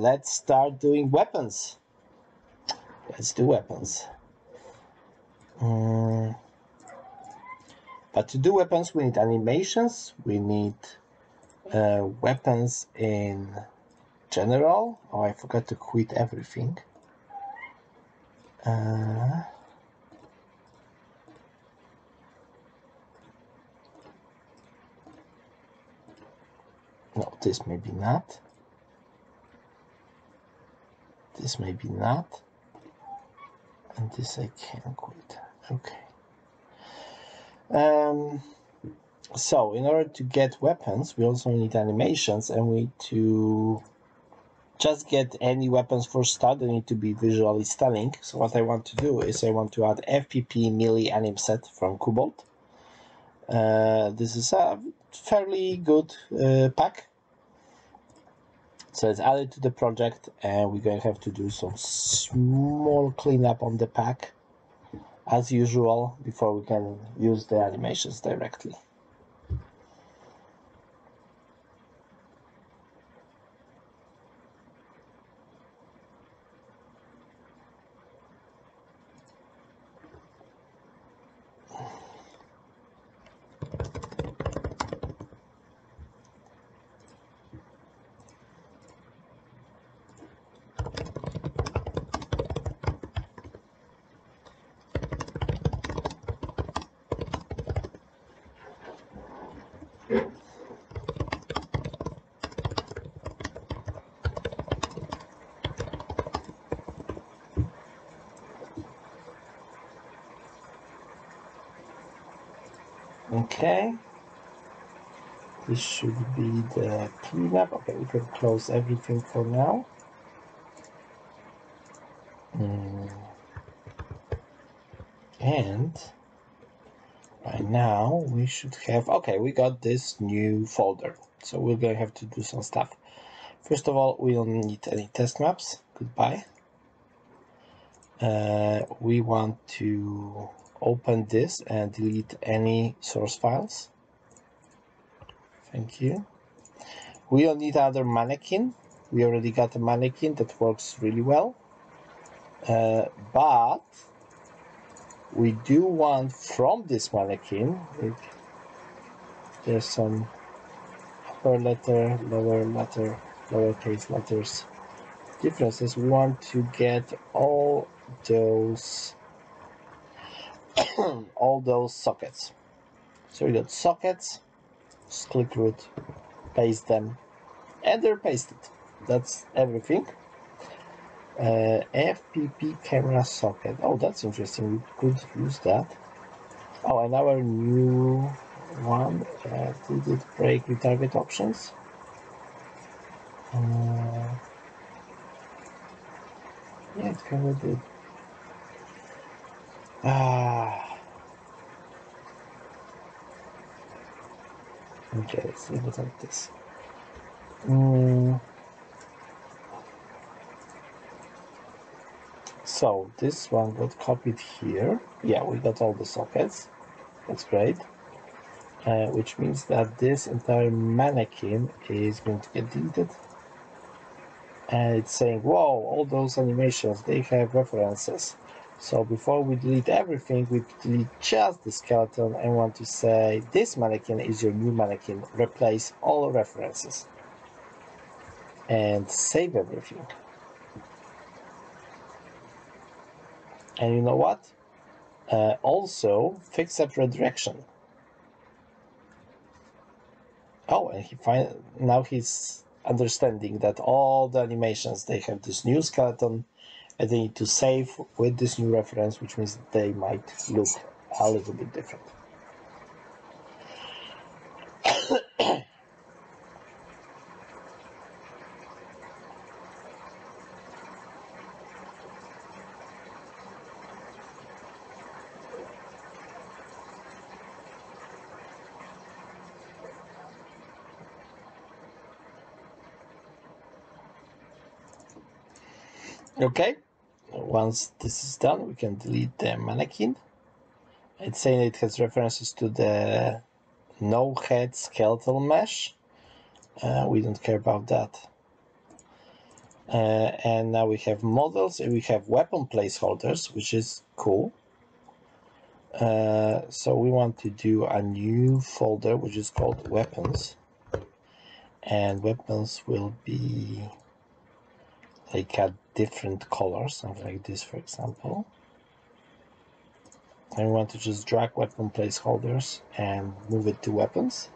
let's start doing weapons. Let's do weapons. But to do weapons, we need animations. We need weapons in general. Oh, I forgot to quit everything. No, this maybe not. This maybe not. And this I can quit. Okay. So in order to get weapons, we also need animations, and we need to just get any weapons for start. They need to be visually stunning. So what I want to do is I want to add FPP Melee Anim Set from Cobalt. This is a fairly good pack. So it's added to the project, and we're going to have to do some small cleanup on the pack as usual before we can use the animations directly. Okay, this should be the cleanup. Okay, we can close everything for now. And right now we should have, okay, we got this new folder. So we're going to have to do some stuff. First of all, we don't need any test maps. Goodbye. We want to open this and delete any source files. Thank you. We don't need another mannequin. We already got a mannequin that works really well. But we do want from this mannequin, there's some upper letter, lower letter, lowercase letters differences. We want to get all those sockets. So we got sockets, just click root, paste them, and they're pasted. That's everything. FPP camera socket. Oh, that's interesting. We could use that. Oh, and our new one, did it break retarget options? Yeah, it kind of did. Okay, let's leave it like this. So this one got copied here. Yeah, we got all the sockets. That's great. Which means that this entire mannequin is going to get deleted. And it's saying, whoa, all those animations, they have references. So before we delete everything, we delete just the skeleton and want to say, this mannequin is your new mannequin. Replace all references. And save everything. And you know what? Also, fix that redirection. Oh, and now he's understanding that all the animations, they have this new skeleton, and they need to save with this new reference, which means they might look a little bit different. Okay, once this is done, we can delete the mannequin. It's saying it has references to the no head skeletal mesh. We don't care about that. And now we have models and we have weapon placeholders, which is cool. So we want to do a new folder which is called weapons, and weapons will be like a different color, something like this, for example. And we want to just drag weapon placeholders and move it to weapons.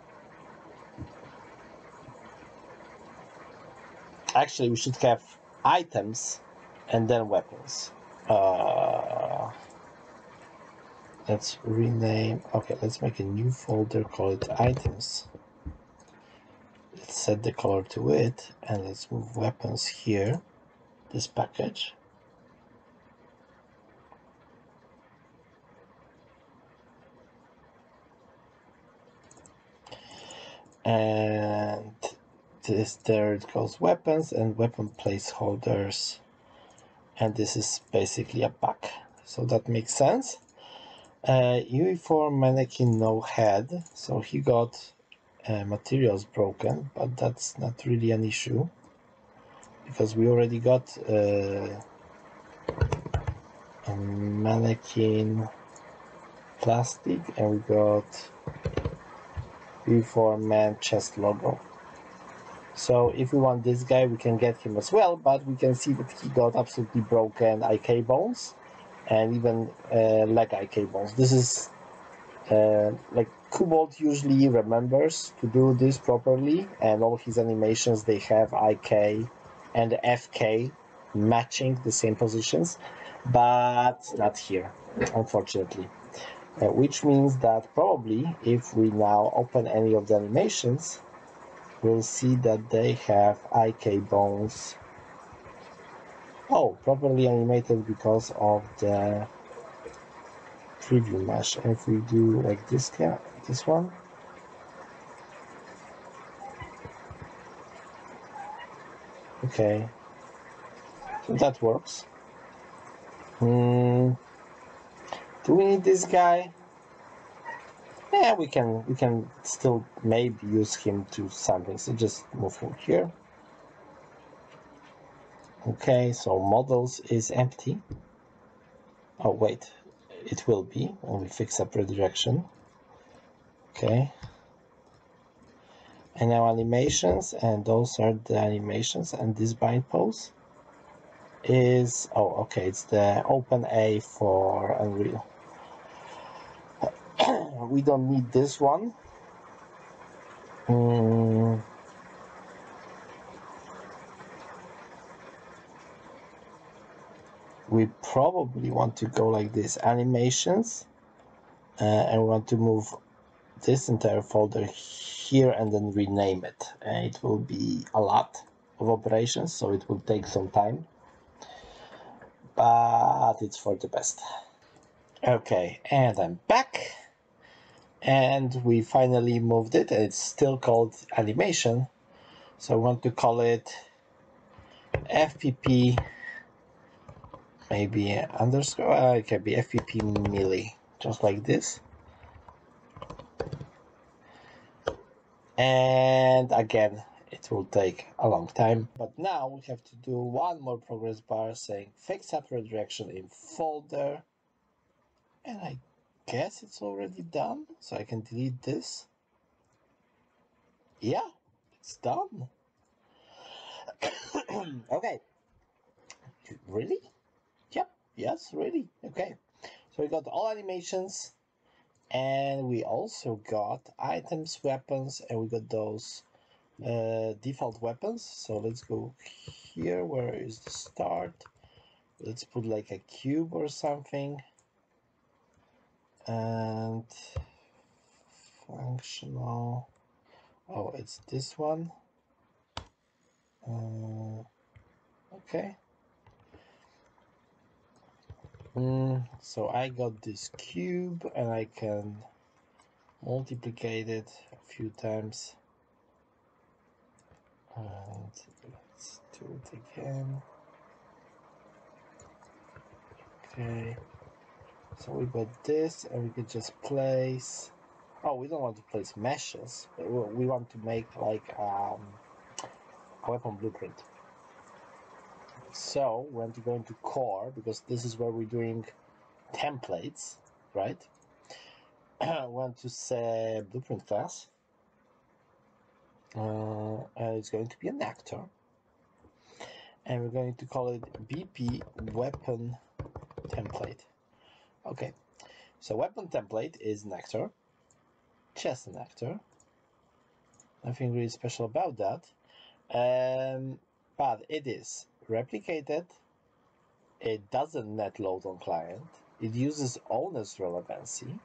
Actually, we should have items and then weapons. Let's rename. Okay, let's make a new folder, call it items. Let's set the color to it, and let's move weapons here, this package. And this, there it goes, weapons and weapon placeholders. And this is basically a pack. So that makes sense. Uniform mannequin no head. So he got materials broken, but that's not really an issue because we already got a mannequin plastic and we got uniform man chest logo. So if we want this guy, we can get him as well, but we can see that he got absolutely broken IK bones and even leg IK bones. This is like Cobalt usually remembers to do this properly, and all his animations, they have IK and FK matching the same positions, but not here, unfortunately. Which means that probably if we now open any of the animations, we'll see that they have IK bones. Oh, properly animated because of the preview mesh. And if we do like this one, okay, so that works. Do we need this guy? Yeah, we can still maybe use him to something. So just move him here. Okay, so models is empty. Oh wait, it will be when we fix up redirection. Okay. And now animations, and those are the animations, and this bind pose is, oh okay, it's the OpenA for Unreal. We don't need this one. We probably want to go like this, animations, and we want to move this entire folder here and then rename it. And it will be a lot of operations, so it will take some time, but it's for the best. Okay, and I'm back. And we finally moved it, and it's still called animation. So I want to call it FPP, maybe underscore, it can be FPP milli, just like this. And again, it will take a long time. But now we have to do one more progress bar saying fix up redirection in folder. And I guess it's already done, so I can delete this. Yeah, it's done. Okay. Really? Yep. Yes, really. Okay. So we got all animations, and we also got items, weapons, and we got those default weapons. So let's go here. Where is the start? Let's put like a cube or something. And functional. Oh, it's this one. Okay. So I got this cube and I can multiplicate it a few times. And let's do it again. Okay. So we got this and we could just place. Oh, we don't want to place meshes. We want to make like a weapon blueprint. So we want to go into core, because this is where we're doing templates, right? I want to say blueprint class, and it's going to be an actor, and we're going to call it BP weapon template. Okay, so weapon template is an actor, just an actor. Nothing really special about that, but it is replicated. It doesn't net load on client. It uses owner's relevancy,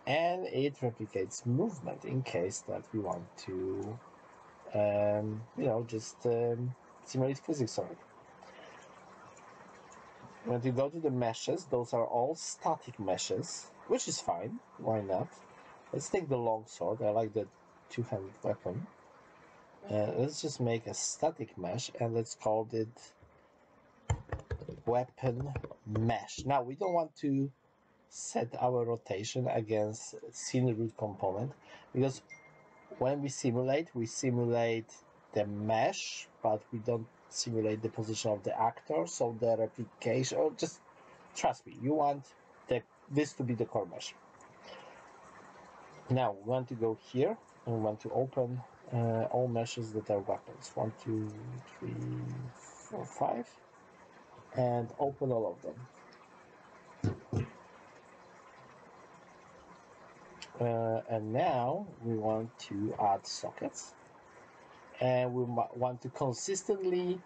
and it replicates movement in case that we want to, just simulate physics on it. When you go to the meshes, those are all static meshes, which is fine. Why not? Let's take the longsword. I like the two-handed weapon. Let's just make a static mesh, and let's call it weapon mesh. Now, we don't want to set our rotation against scene root component, because when we simulate the mesh, but we don't simulate the position of the actor. So the replication, or just trust me, you want this to be the core mesh. Now we want to go here and we want to open all meshes that are weapons. 1, 2, 3, 4, 5, and open all of them. And now we want to add sockets, and we want to consistently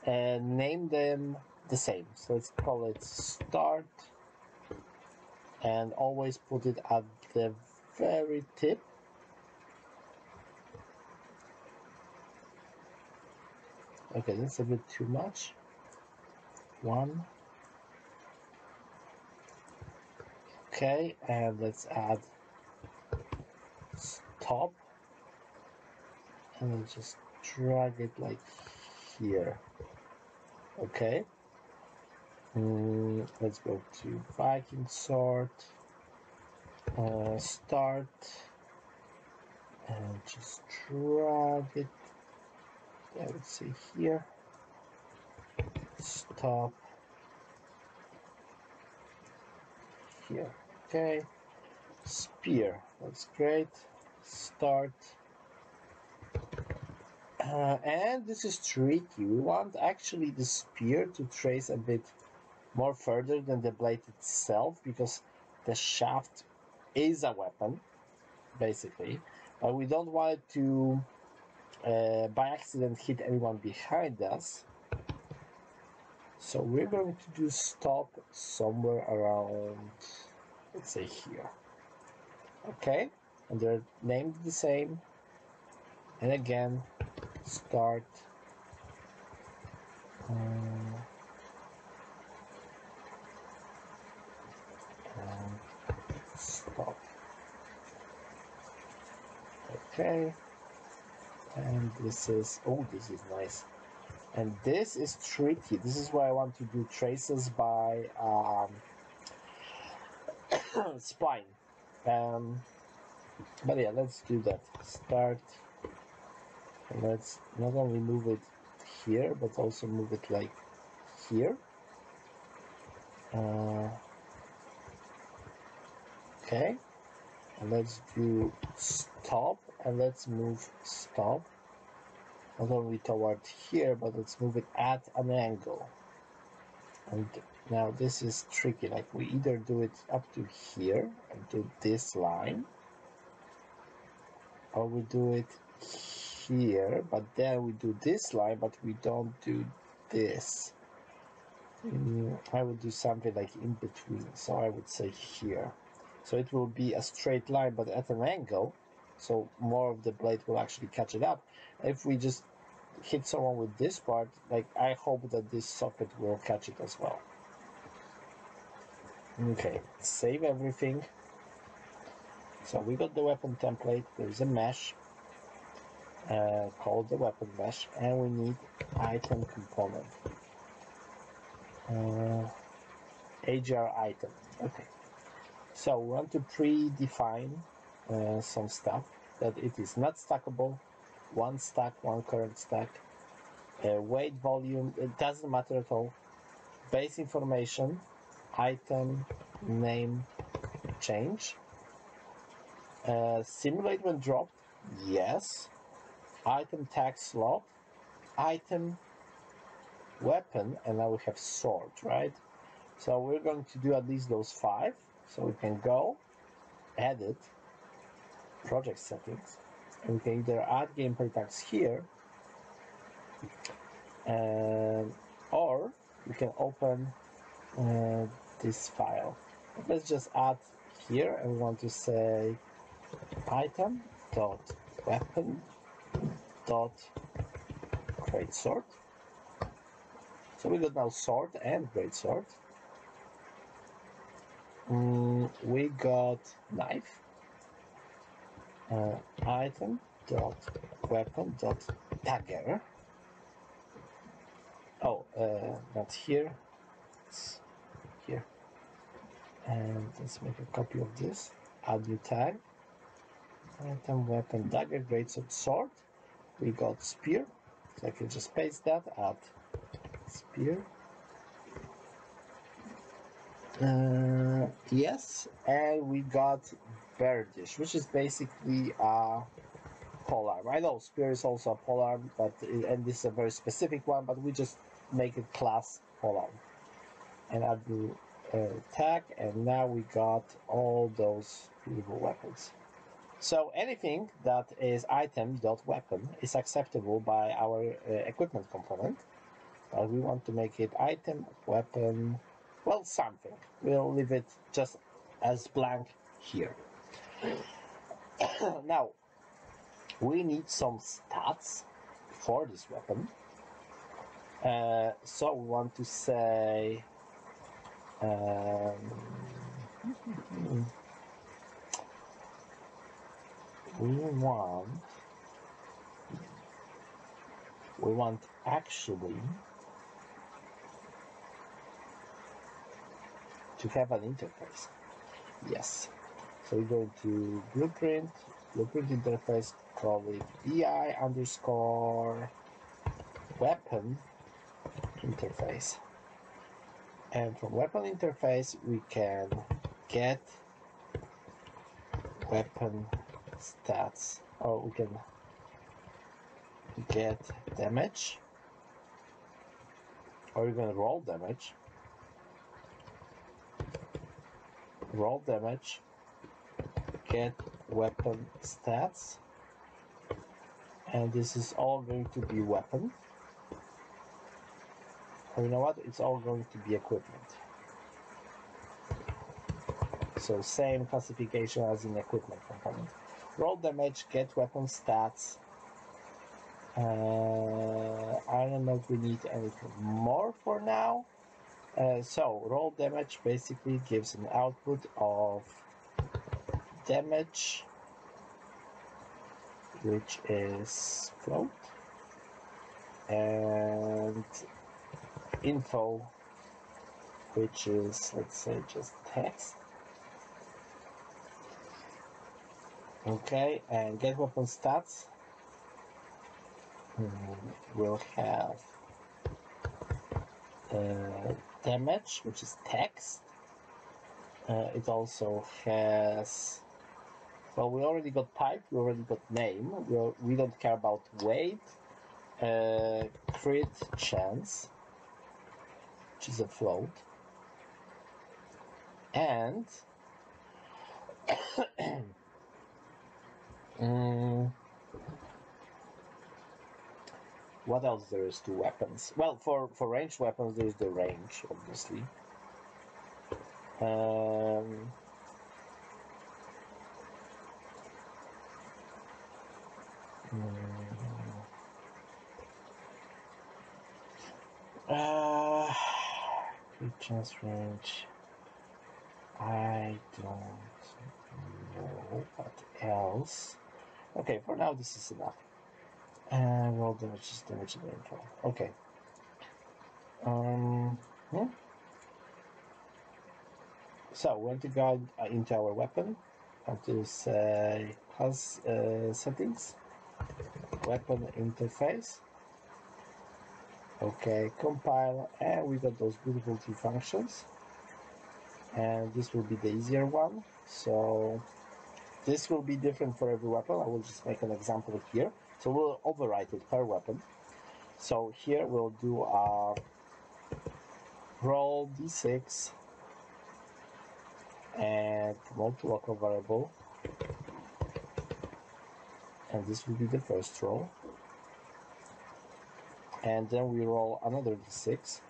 name them the same. So let's call it start, and always put it at the very tip. Okay, that's a bit too much. 1. Okay, and let's add stop, and then just drag it like here. Okay. Let's go to Viking sword, start, and just drag it. Let's see here. Stop here. Okay. Spear. That's great. Start. And this is tricky. We want actually the spear to trace a bit more further than the blade itself, because the shaft is a weapon, basically. But we don't want it to, by accident, hit anyone behind us. So we're going to do stop somewhere around, let's say here. Okay, and they're named the same. And again, start. And stop. Okay, and this is, oh, this is nice. And this is tricky. This is why I want to do traces by spline. But yeah, let's do that. Start. And let's not only move it here, but also move it like here. Okay. And let's do stop, and let's move stop not only toward here, but let's move it at an angle. And now this is tricky, like we either do it up to here and do this line, or we do it here, but then we do this line, but we don't do this. I would do something like in between, so I would say here. So it will be a straight line, but at an angle, so more of the blade will actually catch it up. If we just hit someone with this part, like, I hope that this socket will catch it as well. Okay, save everything. So we got the weapon template. There's a mesh called the weapon mesh, and we need item component. AGR item. Okay. So we want to predefine some stuff, that it is not stackable, one stack, one current stack, weight, volume, it doesn't matter at all. Base information, item, name, change. Simulate when dropped, yes. Item tag slot, item, weapon, and now we have sword, right? So we're going to do at least those 5. So we can go, edit, project settings, and we can either add gameplay tags here, or we can open this file. Let's just add here, and we want to say item dot weapon dot greatsword. So we got now sword and greatsword. We got knife. Item dot weapon dot dagger. Oh, not here. It's here. And let's make a copy of this. Add new tag. Item weapon dagger greatsword sword. We got spear. So I can just paste that. Add spear. Yes, and we got bear dish, which is basically a polearm. I know spear is also a polearm, and this is a very specific one, but we just make it class polearm. And add the tag, and now we got all those beautiful weapons. So anything that is item.weapon is acceptable by our equipment component, but we want to make it item, weapon, well, something. We'll leave it just as blank here. Now, we need some stats for this weapon. So we want to say we want actually to have an interface. Yes. So we go to blueprint interface, call it BI underscore weapon interface. And from weapon interface, we can get weapon stats, or we can get damage, or you can roll damage, get weapon stats, and this is all going to be weapon. Or you know what? It's all going to be equipment. So same classification as in equipment component. Roll damage, get weapon stats. I don't know if we need anything more for now. So roll damage basically gives an output of damage, which is float, and info, which is, let's say, just text. Okay, and get weapon stats will have damage, which is text. It also has, well, we already got type, we already got name, we don't care about weight, crit chance, which is a float, and what else there is to weapons? Well, for ranged weapons, there's the range, obviously. Crit chance range. I don't know what else. Okay, for now this is enough. Roll damage is damage and info. Okay. So we're going to go into our weapon. And to say class settings, weapon interface. Okay, compile, and we got those beautiful two functions. And this will be the easier one. So this will be different for every weapon. I will just make an example here. So we'll overwrite it per weapon. So here we'll do a roll d6 and promote to local variable. And this will be the first roll. And then we roll another d6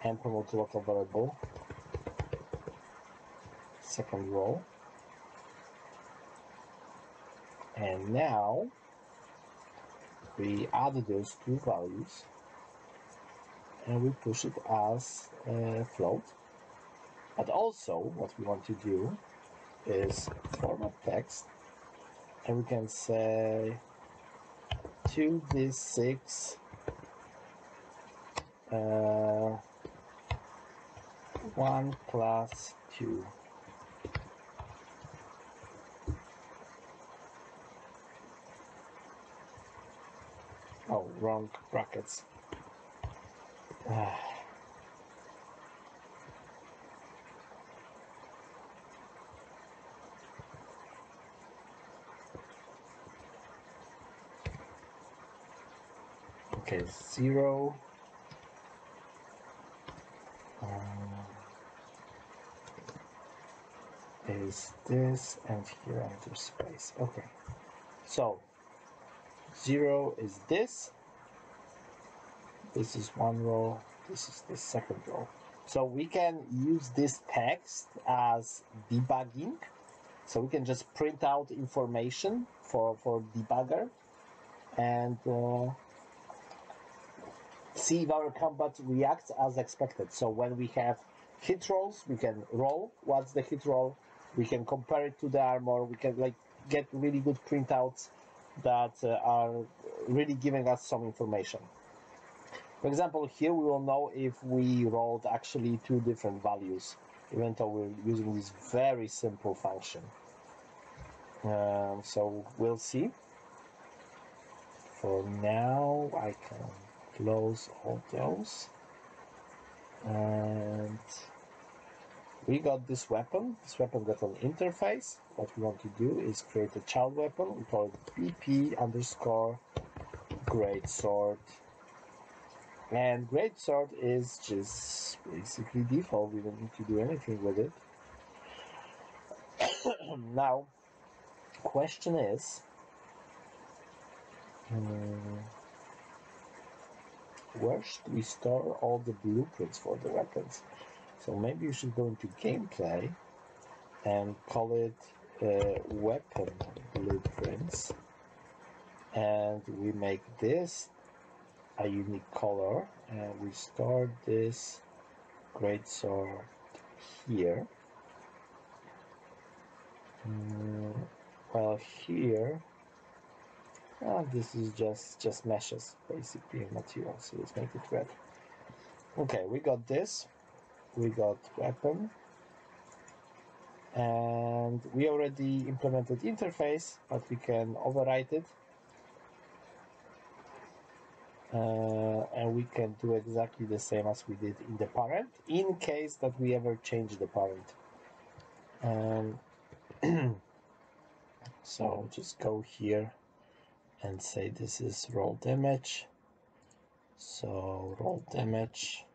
and promote to local variable. Second roll. And now we add those two values and we push it as a float. But also what we want to do is format text, and we can say 2d6 1 plus 2. Oh, wrong brackets. Okay, 0. Is this, and here enter space. Okay, so 0 is this. This is one row. This is the second row. So we can use this text as debugging. So we can just print out information for debugger and see if our combat reacts as expected. So when we have hit rolls, we can roll what's the hit roll. We can compare it to the armor. We can like get really good printouts that are really giving us some information. For example, here we will know if we rolled actually two different values, even though we're using this very simple function. So we'll see. For now, I can close all those. And we got this weapon. This weapon got an interface. What we want to do is create a child weapon. We call it BP underscore greatsword. And greatsword is just basically default. We don't need to do anything with it. Now, question is, where should we store all the blueprints for the weapons? So maybe you should go into gameplay and call it weapon blueprints, and we make this a unique color, and we store this greatsword here. Well, here this is just meshes basically in material, so let's make it red. Okay, we got this, we got weapon, and we already implemented interface, but we can overwrite it, and we can do exactly the same as we did in the parent in case that we ever change the parent. So just go here and say this is roll damage. So roll damage.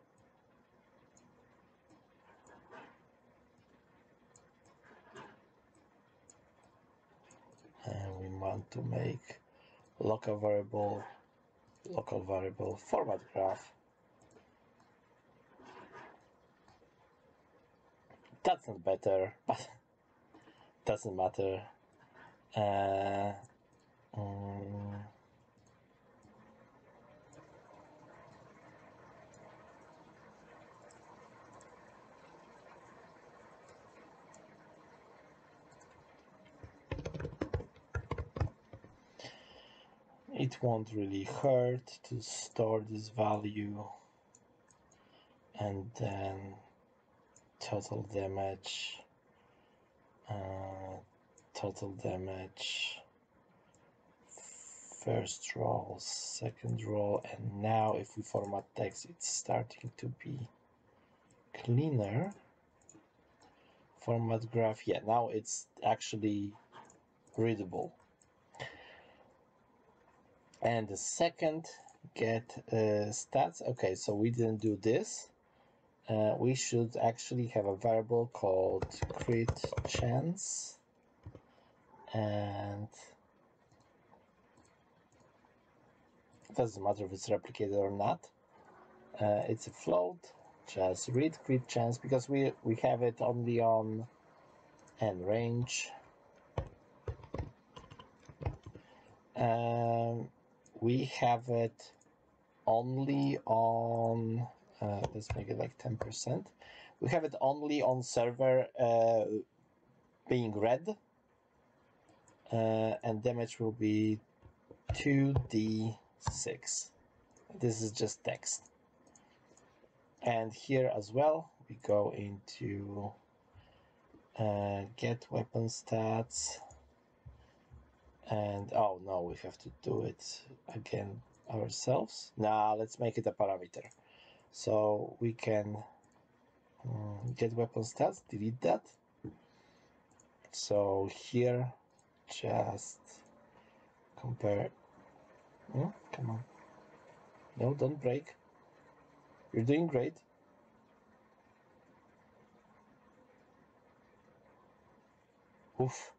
And we want to make local variable format graph. That's not better, but doesn't matter. It won't really hurt to store this value, and then total damage, first row, second row, and now if we format text, it's starting to be cleaner. Format graph, yeah, now it's actually readable. And the second, get stats. Okay, so we didn't do this. We should actually have a variable called crit chance, and it doesn't matter if it's replicated or not. It's a float. Just read crit chance because we have it only on n range. We have it only on let's make it like 10%. We have it only on server being read, and damage will be 2d6. This is just text. And here as well, we go into get weapon stats. And oh no, we have to do it again ourselves. Now let's make it a parameter. So we can get weapon stats, delete that. So here, just compare. Come on. No, don't break. You're doing great. Oof.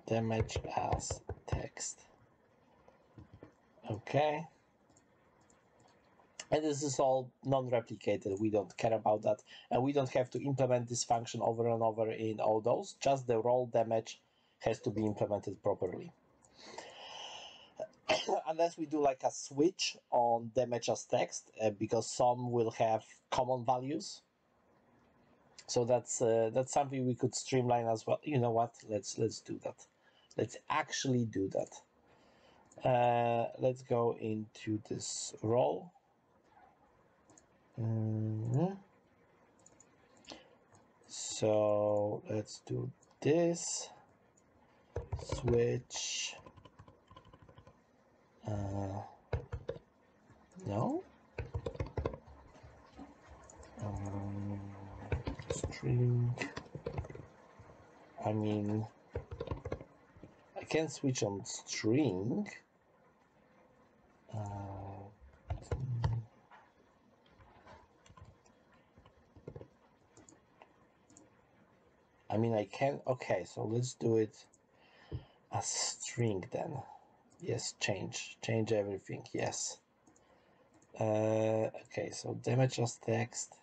Damage as text. Okay. And this is all non-replicated. We don't care about that. And we don't have to implement this function over and over in all those. Just the roll damage has to be implemented properly. Unless we do like a switch on damage as text, because some will have common values. So that's something we could streamline as well. You know what? Let's do that. Let's actually do that. Let's go into this roll. So let's do this. Switch. No. String. I mean, I can switch on string. I mean, I can. Okay, so let's do it as string then. Yes, change everything. Yes. Okay, so damage as text.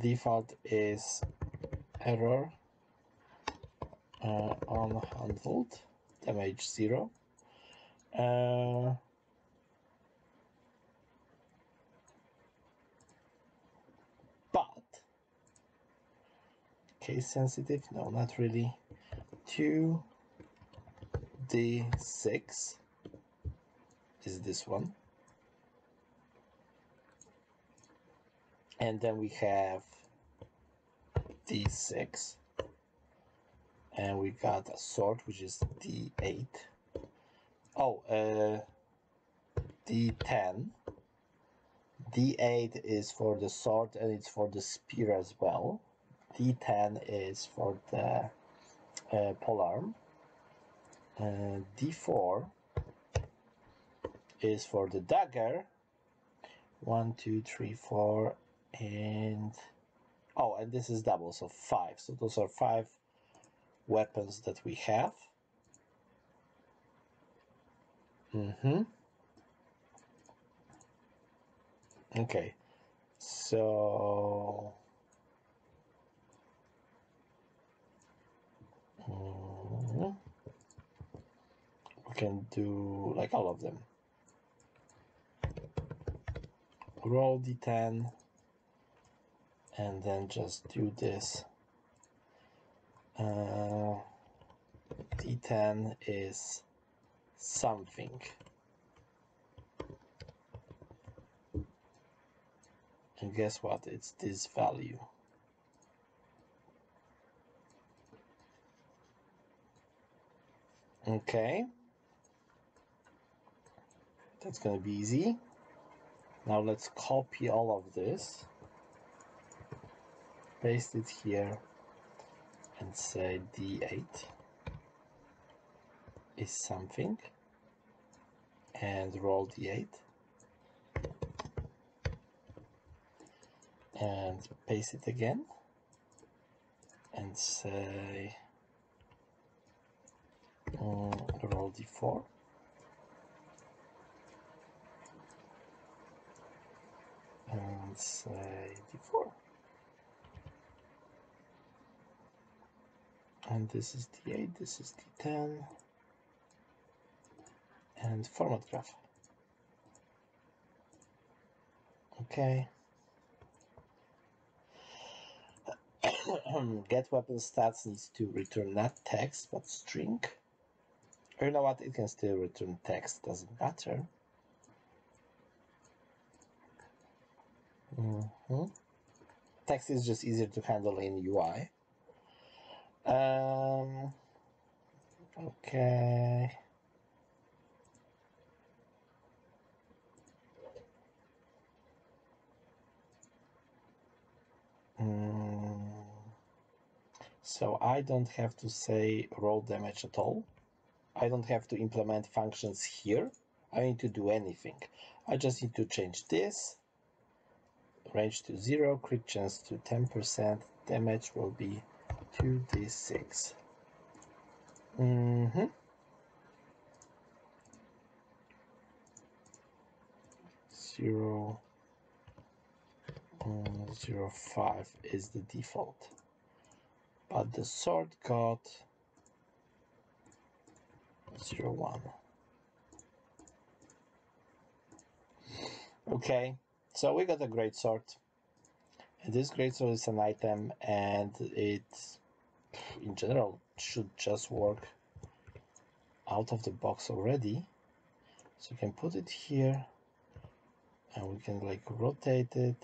Default is error unhandled, damage 0. But case sensitive, no, not really. 2d6 is this one. And then we have d6. And we got a sword, which is d8. Oh, d10. d8 is for the sword and it's for the spear as well. d10 is for the polearm. d4 is for the dagger. 1, 2, 3, 4, and oh, and this is double, so 5. So those are 5 weapons that we have. Okay, so we can do like all of them. Roll d10 and then just do this. D10 is something. And guess what? It's this value. Okay. That's going to be easy. Now let's copy all of this, paste it here, and say D8 is something, and roll D8, and paste it again, and say roll D4, and say D4. And this is D8, this is D10, and format graph. Okay. Get weapon stats needs to return not text but string. Or you know what? It can still return text, doesn't matter. Text is just easier to handle in UI. Okay. So I don't have to say roll damage at all. I don't have to implement functions here. I don't need to do anything. I just need to change this. Range to 0, crit chance to 10%, damage will be 2d6. 0, 0, 5 is the default. But the sword got 0, 1. Okay, so we got a great sword. And this great sword is an item, and it, in general, should just work out of the box already. So we can put it here, and we can like rotate it.